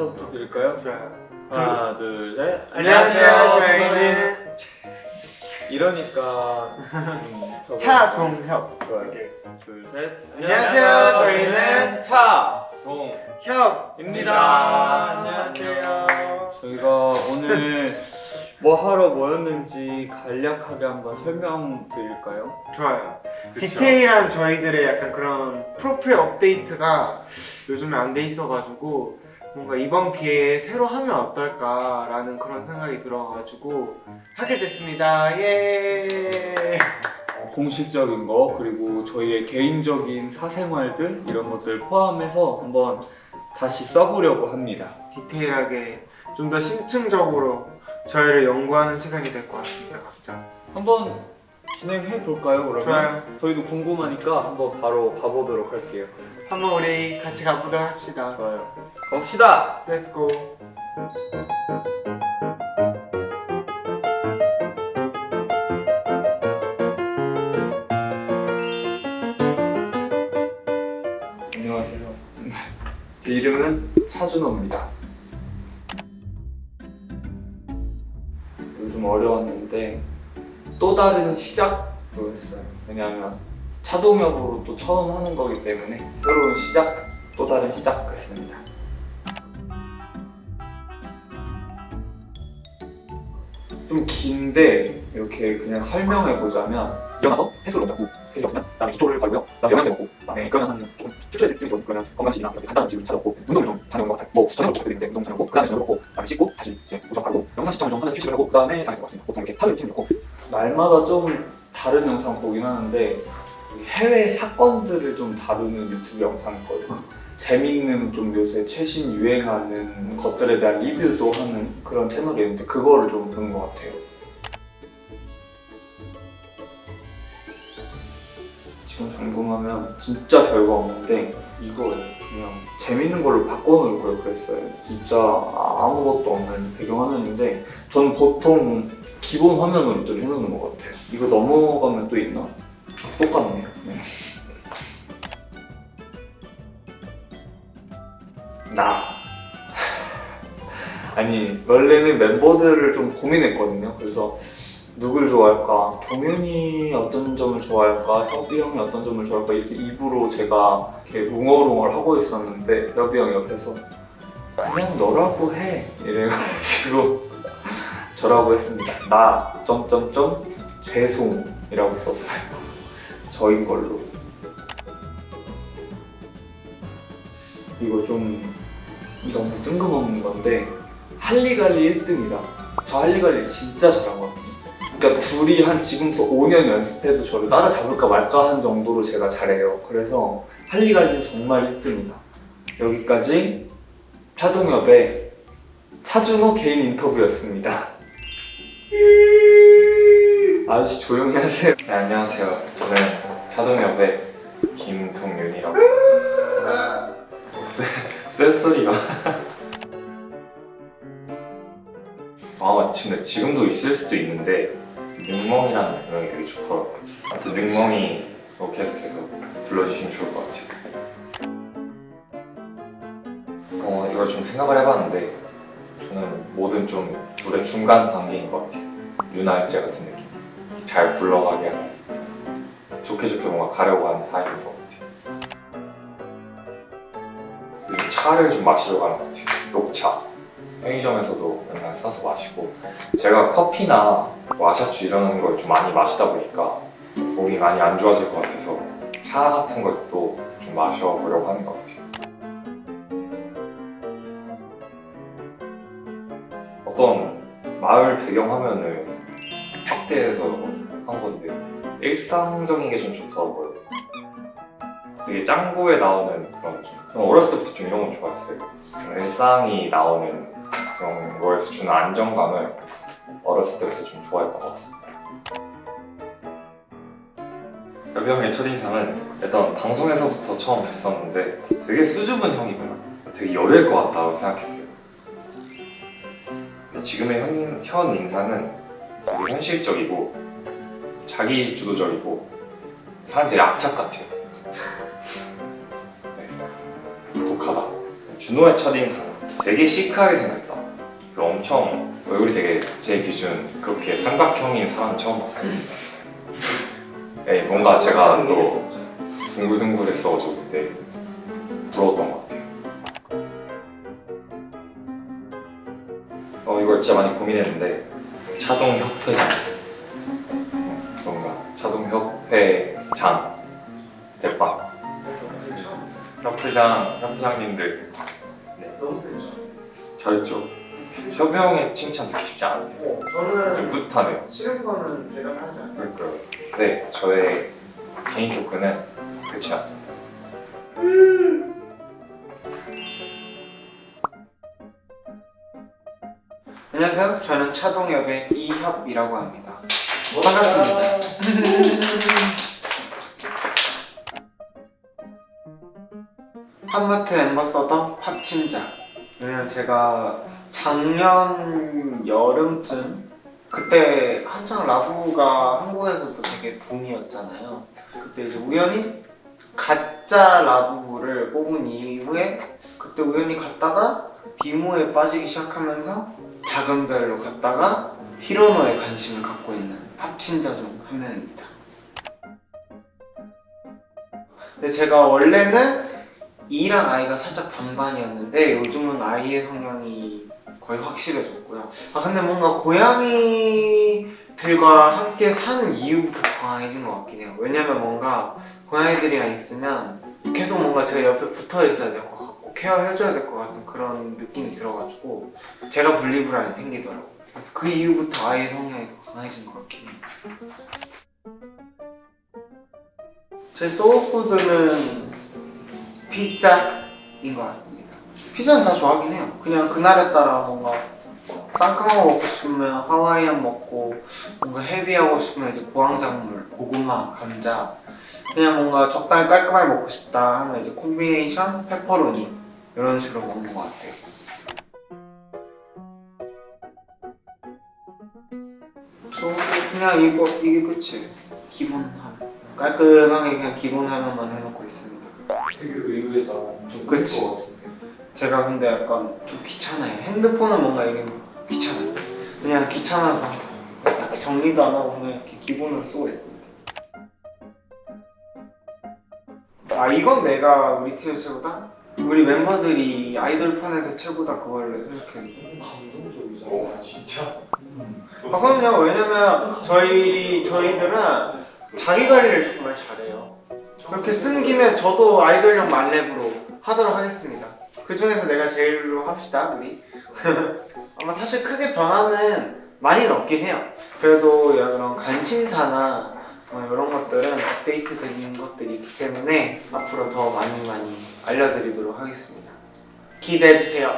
인사부터 드릴까요? 좋아요. 하나, 둘, 셋. 안녕하세요. 저희는 이러니까 저거 차동협. 좋아요. 둘, 셋. 안녕하세요. 저희는 차동협입니다. 입니다. 안녕하세요. 저희가 오늘 뭐 하러 모였는지 간략하게 한번 설명드릴까요? 좋아요. 그쵸? 디테일한 저희들의 약간 그런 프로필 업데이트가 요즘에 안 돼 있어가지고 뭔가 이번 기회에 새로 하면 어떨까라는 그런 생각이 들어가지고 하게 됐습니다. 예. 공식적인 거 그리고 저희의 개인적인 사생활들 이런 것들 포함해서 한번 다시 써보려고 합니다. 디테일하게 좀 더 심층적으로 저희를 연구하는 시간이 될 것 같습니다. 각자. 한번 진행해 볼까요? 그러면 좋아요. 저희도 궁금하니까 한번 바로 가보도록 할게요. 한번 우리 같이 가보도록 합시다. 좋아요. 갑시다. Let's go. 안녕하세요. 제 이름은 차준호입니다. 요즘 어려웠는데 또 다른 시작도 했어요. 왜냐하면 차동협으로 또 처음 하는 거기 때문에 새로운 시작, 또 다른 시작했습니다. 좀 긴데 이렇게 그냥 설명해 보자면 일어나서 세수를 먼저 하고 세수를 없으면 그다음에 기초를 바르고요. 그다음에 영양제 먹고 그다음에 그러면 한 좀 출출해질 때 그러면 건강식이나 이렇게 간단한 음식을 찾아먹고 운동을 좀 다녀오는 것 같아요. 뭐 저녁을 먹게 되는데 운동 다녀오고 그다음에 저녁을 먹고 그다음에 씻고 다시 이제 우정 바르고 영상 시청을 좀 하면서 휴식을 하고 그다음에 장에서 왔습니다. 보통 이렇게 하루 루틴을 놓고 날마다 좀 다른 영상 보긴 하는데 해외 사건들을 좀 다루는 유튜브 영상이 있거든요. 재밌는 좀 요새 최신 유행하는 것들에 대한 리뷰도 하는 그런 채널이 있는데 그거를 좀 보는 것 같아요. 지금 궁금하면 진짜 별거 없는데 이거예요. 그냥 재밌는 걸로 바꿔놓을 걸 그랬어요. 진짜 아무것도 없는 배경화면인데 저는 보통 기본 화면으로 늘 해놓는 것 같아요. 이거 넘어가면 또 있나? 똑같네요. 네. 아니 원래는 멤버들을 좀 고민했거든요. 그래서 누굴 좋아할까? 동윤이 어떤 점을 좋아할까? 협이 형이 어떤 점을 좋아할까? 이렇게 입으로 제가 이렇게 웅얼웅얼 하고 있었는데 협이 형이 옆에서 그냥 너라고 해 이래가지고 저라고 했습니다. 나 점점점 죄송이라고 썼어요. 저인 걸로. 이거 좀 너무 뜬금없는 건데 할리갈리 1등이다. 저 할리갈리 진짜 잘하거든요. 그러니까 둘이 한 지금부터 5년 연습해도 저를 따라잡을까 말까 한 정도로 제가 잘해요. 그래서 할리갈리는 정말 1등이다. 여기까지 차동협의 차준호 개인 인터뷰였습니다. 아저씨 조용히 하세요. 네, 안녕하세요. 저는 차동협의 김동윤이라고. 쇳소리가. 근데 지금도 있을 수도 있는데 능멍이라는 별명이 되게 좋더라고요. 아무튼 능멍이로 계속해서 불러주시면 좋을 것 같아요. 이걸 좀 생각을 해봤는데 저는 뭐든 좀 둘의 중간 단계인 것 같아요. 윤활제 같은 느낌. 잘 굴러가게 하는, 좋게 뭔가 가려고 하는 타입인 것 같아요. 요즘 차를 좀 마시려고 하는 것 같아요. 녹차. 편의점에서도 맨날 사서 마시고, 제가 커피나 와샤추 이런 걸 좀 많이 마시다 보니까 몸이 많이 안 좋아질 것 같아서 차 같은 것도 좀 마셔보려고 하는 것 같아요. 어떤 마을 배경화면을 확대해서 한 건데 일상적인 게 좀 좋더라고요. 되게 짱구에 나오는 그런 저는 어렸을 때부터 좀 이런 걸 좋아했어요. 그런 일상이 나오는 그런 거에서 주는 안정감을 어렸을 때부터 좀 좋아했던 것 같습니다. 여비 형의 첫인상은 일단 방송에서부터 처음 뵀었는데 되게 수줍은 형이구나, 되게 여릴 것 같다고 생각했어요. 근데 지금의 현 인상은 되게 현실적이고 자기 주도적이고 사람들이 악착 같아요. 네. 독하다. 준호의 첫인상 되게 시크하게 생겼다. 그 엄청 얼굴이 되게 제 기준 그렇게 삼각형인 사람 처음 봤어요. 네, 뭔가 제가 또 둥글둥글했어가지고 그때 부러웠던 것 같아요. 이걸 진짜 많이 고민했는데 차동협회장 뭔가 차동협회장 대박 협회장님들 너무 괜찮아. 잘했죠. 협영의 칭찬 듣기 쉽지 않은데 좀 저는 뿌듯하네요. 싫은 거는 대답하지 않아요. 그러니까요. 네, 저의 개인 토크는 끝이 났습니다. 안녕하세요. 저는 차동협의 이협이라고 합니다. 반갑습니다. 팝마트 앰버서더 팝친자. 왜냐면 제가 작년 여름쯤 그때 한창 라부가 한국에서도 되게 붐이었잖아요. 그때 이제 우연히 가짜 라부부를 뽑은 이후에 그때 우연히 갔다가 디모에 빠지기 시작하면서 작은 별로 갔다가 히로노에 관심을 갖고 있는 팝친자 중 한 명입니다. 근데 제가 원래는 E랑 I가 살짝 반반이었는데 요즘은 I의 성향이 거의 확실해졌고요. 근데 뭔가 고양이들과 함께 산 이후부터 더 강해진 것 같긴 해요. 왜냐면 뭔가 고양이들이랑 있으면 계속 뭔가 제가 옆에 붙어 있어야 될 것 같고 케어해줘야 될 것 같은 그런 느낌이 들어가지고 제가 분리불안이 생기더라고요. 그래서 그 이후부터 I의 성향이 더 강해진 것 같긴 해요. 제 소울푸드는 피자인 것 같습니다. 피자는 다 좋아하긴 해요. 그냥 그날에 따라 뭔가 쌍크마 먹고 싶으면 하와이안 먹고 뭔가 헤비하고 싶으면 이제 구황작물, 고구마, 감자 그냥 뭔가 적당히 깔끔하게 먹고 싶다 하면 이제 콤비네이션, 페퍼로니 이런 식으로 먹는 것 같아요. 소울푸드 그냥 이게 끝이에요. 기본함. 깔끔하게 그냥 기본함만 해놓고 있습니다. 되게 의외다. 좀 그치. 것 같은데. 제가 근데 약간 좀 귀찮아요. 핸드폰은 뭔가 이게 귀찮아요. 그냥 귀찮아서 딱 정리도 안 하고 그냥 이렇게 기본으로 쓰고 있습니다. 이건 내가 우리 팀의 최고다? 우리 멤버들이 아이돌 편에서 최고다 그걸 생각했는데 감동적이죠. 진짜? 그럼요. 왜냐면 저희들은 자기 관리를 정말 잘해요. 그렇게 쓴 김에 저도 아이돌용 만렙으로 하도록 하겠습니다. 그 중에서 내가 제일로 합시다 우리. 아마 사실 크게 변화는 많이 없긴 해요. 그래도 이런 관심사나 이런 것들은 업데이트된 것들이 있기 때문에 앞으로 더 많이 알려드리도록 하겠습니다. 기대해주세요.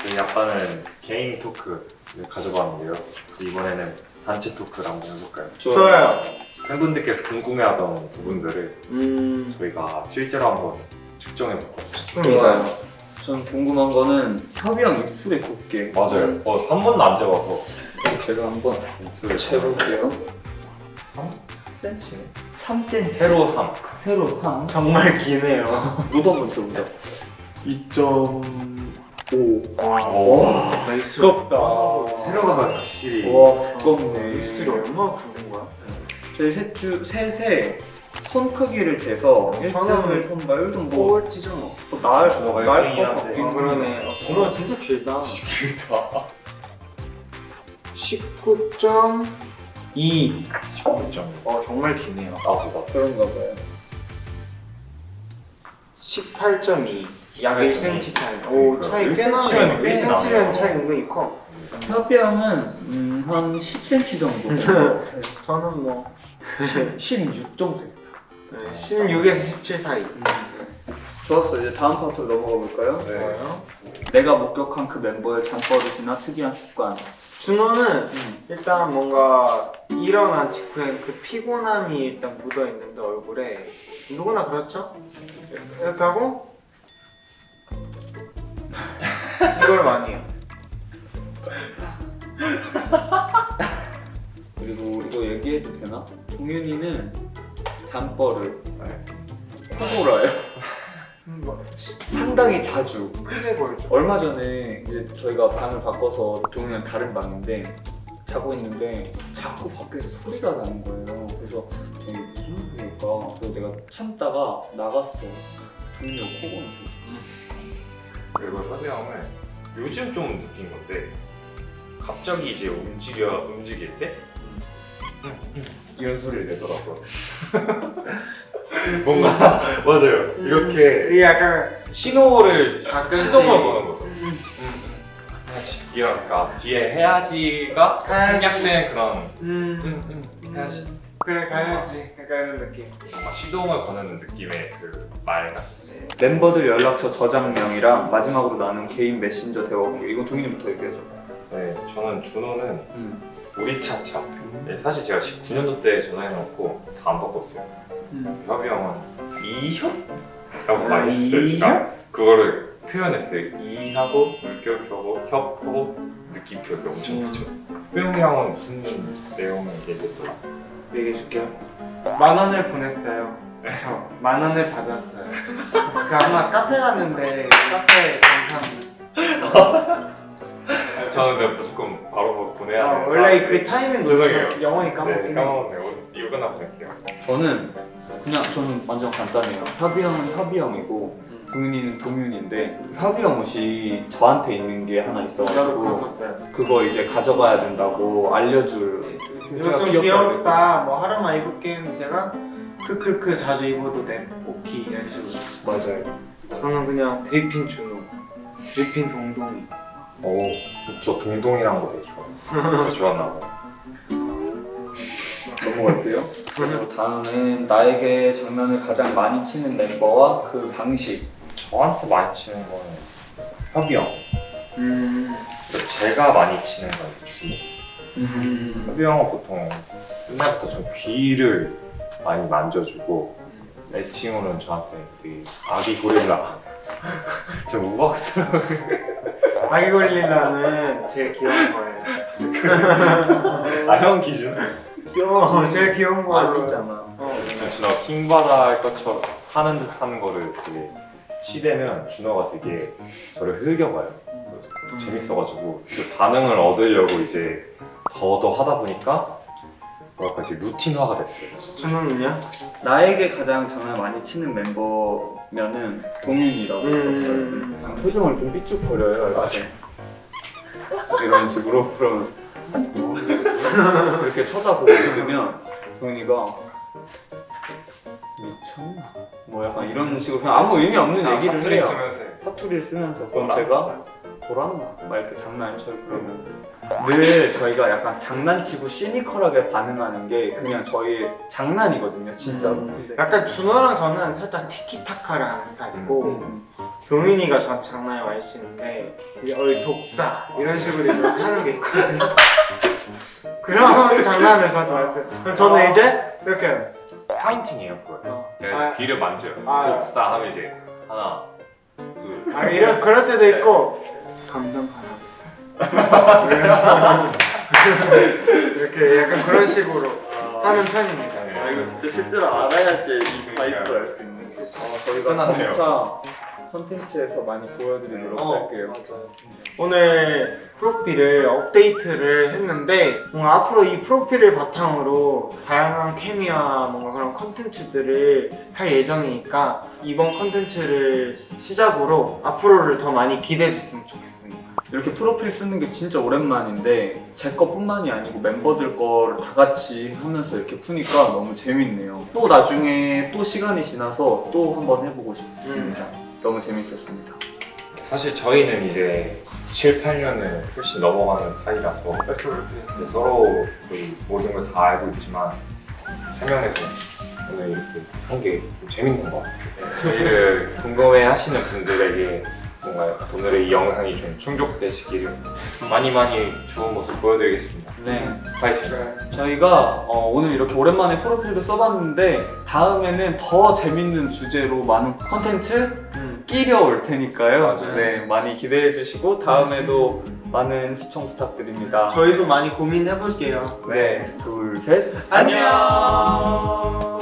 저희 아빠는 개인 토크를 가져봤는데요. 이번에는 단체 토크를 한번 해볼까요? 좋아요. 팬분들께서 궁금해하던 부분들을 저희가 실제로 한번 측정해볼거든요. 좋습니다. 전 궁금한 거는 협이랑 입술의 두께. 맞아요. 한 번도 안 재봐서 제가 한번 입술을 재볼게요. 3cm? 3cm. 세로 3. 세로 3. 정말 기네요. 너도 한번 재보자. 2.5. 와, 나이스. 두껍다. 세로가 확실히 와, 두껍네. 입술이 얼마나 굵은 거야? 저희 셋의 손 크기를 재서 저는 1등을 손발 좀 뭐 꼴찌죠 뭐. 나을 준호가 것 1등이야. 같긴 그러네. 준호 진짜 길다. 길다. 19.2. 19점. 정말 기네요. 나보다. 그런가 봐요. 18.2. 약 18.2. 1cm 차이. 오, 차이 꽤 나네요. 1cm면 차이 은근히 커. 협이 형은 한 10cm 정도. 저는 뭐 16 정도 되겠다. 16에서 17 사이. 좋았어. 이제 다음 파트로 넘어가 볼까요? 네. 뭐예요? 내가 목격한 그 멤버의 잠버릇이나 특이한 습관. 준호는 일단 뭔가 일어난 직후엔 그 피곤함이 일단 묻어 있는데 얼굴에 누구나 그렇죠? 이렇게 하고 이걸 많이 해요. 그리고 이거 얘기해도 되나? 동윤이는 잠버릇. 코골아요. 상당히 자주. 크게 보이죠. 얼마 전에 이제 저희가 방을 바꿔서 동이랑 다른 방인데 자고 있는데 자꾸 밖에서 소리가 나는 거예요. 그래서 무슨 소리일까? 그래서 내가 참다가 나갔어. 동이가 코 고는 소리. 그리고 서재 형은 요즘 좀 느낀 건데 갑자기 이제 움직일 때 이런 소리를 내더라고요. 뭔가 맞아요. 이렇게 이게 약간 신호를 가끔씩. 시동을 거는 거죠. 해야지. 이러니까 뒤에 해야지가 가야지. 생략된 그런 해야지. 그래 가야지. 약간 이런 느낌. 뭔가 시동을 거는 느낌의 그 말 같았어요. 멤버들 연락처 저장명이랑 마지막으로 나눈 개인 메신저 대화 공개. 이건 동이님부터 얘기해줘. 네, 저는 준호는 우리 차차. 네, 사실 제가 19년도 때 전화해놓고 다 안 바꿨어요. 협이 형은 이협라고 많이 썼어요. 제가 그거를 표현했어요. 이하고 불격하고 협하고 느낌표 이렇게 엄청 붙여. 효영이 형은 무슨 내용을 얘기했더라? 얘기해줄게요. 10,000원을 보냈어요. 저 10,000원을 받았어요. 그 아마 카페 갔는데 카페 감사합니다. 저는 내가 무조건 바로 보내야 되는 원래 사람인데. 그 타이밍 죄송해요. 놓치면 영원히 네, 까먹긴 해. 까먹었네요. 이거 끝나 보낼게요. 저는 완전 간단해요. 협이 형은 협이 형이고 동윤이는 동윤인데 협이 형 옷이 저한테 있는 게 하나 나도 있어가지고 봤었어요. 그거 이제 가져가야 된다고 알려줄. 이거 좀 귀엽다. 뭐 하루만 입을게 했는데 제가 크크크 자주 입어도 돼. 오키 이런 식으로. 맞아요. 저는 그냥 드리핀 준호, 드리핀 동동이. 오, 저 동동이랑 거 되게 좋아요. 진짜 좋았나 봐요. 넘어갈게요. 그리고 다음은 나에게 장난을 가장 많이 치는 멤버와 그 방식. 저한테 많이 치는 거는 협이 형. 제가 많이 치는 건 준호. 협이 형은 보통 옛날부터 좀 귀를 많이 만져주고 애칭으로는 저한테 되게 아기 고릴라 좀 우박스러운 아기 고릴라는 제일 귀여운 거예요. 형 기준? 귀여워. 제일 귀여운 거. 아기잖아. 준호가 킹받아 할 것처럼 하는 듯 하는 거를 되게 치대면 준호가 되게 저를 흘겨봐요. 그래서 재밌어가지고 그 반응을 얻으려고 이제 더 하다 보니까 뭐랄까 이제 루틴화가 됐어요. 준호는요? 나에게 가장 장난을 많이 치는 멤버면은 동윤이라고 했었어요. 그냥 표정을 좀 삐죽거려요. 이렇게. 이런 식으로 그러면 이렇게 쳐다보고 있으면 동윤이가 미쳤나? 뭐 약간 이런 식으로 그냥 아무 의미 없는 얘기를 사투리 해요. 쓰면서 사투리를 쓰면서 그럼 돌았나? 제가 돌았나? 막 이렇게 장난을 쳐요. 그러면 늘 저희가 약간 장난치고 시니컬하게 반응하는 게 그냥 저희의 장난이거든요, 진짜로. 근데 약간 준호랑 저는 살짝 티키타카를 하는 스타일이고 동윤이가 저한테 장난을 많이 치는데 이제 어이 독사 이런 식으로 이제 하는 게 있거든요. 그런 장난을 저한테 많이 해요. 그럼 저는 이제 이렇게 파인팅이에요 그거. 제가 아. 이제 귀를 만져요. 아. 독사 하면 이제 하나, 둘. 이런 그럴 때도 있고 감정 바라고 있어요. 이렇게 약간 그런 식으로 하는 편입니다. 아 이거 진짜 실제로 알아야지 이 바이브를 알 수 있는 게. 저희가 끝났네요. 점차 컨텐츠에서 많이 보여드리도록 할게요. 오늘 프로필을 업데이트를 했는데 뭔가 앞으로 이 프로필을 바탕으로 다양한 케미와 뭔가 그런 컨텐츠들을 할 예정이니까 이번 컨텐츠를 시작으로 앞으로를 더 많이 기대해 주셨으면 좋겠습니다. 이렇게 프로필 쓰는 게 진짜 오랜만인데 제 거뿐만이 아니고 멤버들 거를 다 같이 하면서 이렇게 푸니까 너무 재밌네요. 또 나중에 또 시간이 지나서 또 한번 해보고 싶습니다. 너무 재밌었습니다. 사실 저희는 이제 7, 8년을 훨씬 넘어가는 사이라서 이제 서로 거의 모든 걸 다 알고 있지만 세 명에서 오늘 이렇게 한 게 재밌는 것 같아요. 저희를 궁금해 하시는 분들에게 뭔가 오늘의 이 영상이 좀 충족되시기를 많이 좋은 모습 보여드리겠습니다. 네. 파이팅! 저희가 오늘 이렇게 오랜만에 프로필도 써봤는데 다음에는 더 재밌는 주제로 많은 컨텐츠 끼려올 테니까요. 맞아요. 네, 많이 기대해 주시고 다음에도 많은 시청 부탁드립니다. 저희도 많이 고민해 볼게요. 네, 둘, 셋. 안녕.